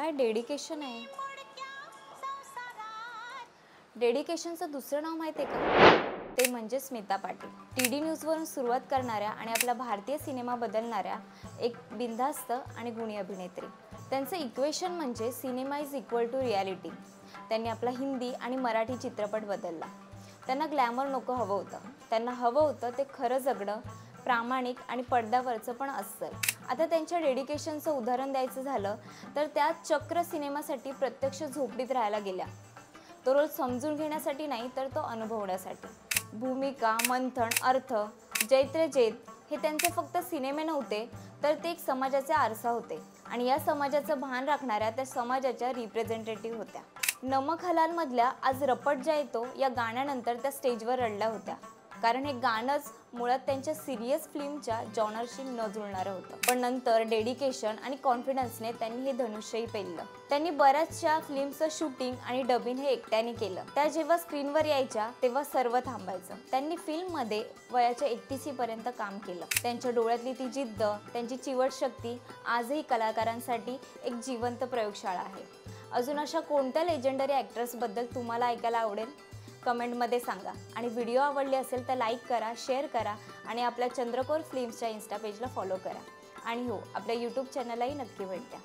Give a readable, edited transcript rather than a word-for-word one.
काय डेडिकेशन आहे. डेडिकेशनचं दुसरं नाव माहिती आहे का? ते म्हणजे स्मिता पाटील. TD न्यूजवरून सुरुवात करणाऱ्या आणि आपला भारतीय सिनेमा बदलणाऱ्या एक बिनधास्त आणि गुणी अभिनेत्री. त्यांचं इक्वेशन म्हणजे cinema is equal to reality. त्यांनी आपला हिंदी आणि मराठी चित्रपट बदलला. त्यांना ग्लॅमर नको हवं होतं. त्यांना हवं होतं ते खरं जगणं, प्रामाणिक आणि पडद्यावरचं पण अस्सल. आता त्यांच्या डेडिकेशनचं उदाहरण द्यायचं झालं तर त्या चक्र सिनेमासाठी प्रत्यक्ष झोपडीत राहायला गेल्या. तो रोल समजून घेण्यासाठी नाही तर तो अनुभवण्यासाठी. भूमिका, मंथन, अर्थ, जैत्रे जैत हे त्यांचे फक्त सिनेमे नव्हते तर ते एक समाजाचे आरसा होते आणि या समाजाचं भान राखणाऱ्या त्या समाजाच्या रिप्रेझेंटेटिव्ह होत्या. नमक हलाल मधल्या आज रपट जा येतो या गाण्यानंतर त्या स्टेजवर रडल्या होत्या, कारण हे गाणंच मुळात त्यांच्या सिरियस फिल्मच्या जॉनरशी न जुळणारं होतं. पण नंतर डेडिकेशन आणि कॉन्फिडन्सने त्यांनी हे धनुष्यही पेललं. त्यांनी बऱ्याचशा फिल्मचं शूटिंग आणि डबिंग हे एकट्याने केलं. त्या जेव्हा स्क्रीनवर यायच्या तेव्हा सर्व थांबायचं. त्यांनी फिल्ममध्ये वयाच्या 81 पर्यंत काम केलं. त्यांच्या डोळ्यातली ती जिद्द, त्यांची चिवट शक्ती आजही कलाकारांसाठी एक जिवंत प्रयोगशाळा आहे. अजून अशा कोणत्या लेजेंडरी ॲक्ट्रेसबद्दल तुम्हाला ऐकायला आवडेल? कमेंटमध्ये सांगा. आणि व्हिडिओ आवडले असेल तर लाईक करा, शेअर करा आणि आपल्या चंद्रकोर फिल्म्सच्या इन्स्टा पेजला फॉलो करा. आणि हो, आपल्या यूट्यूब चॅनललाही नक्की भेट द्या.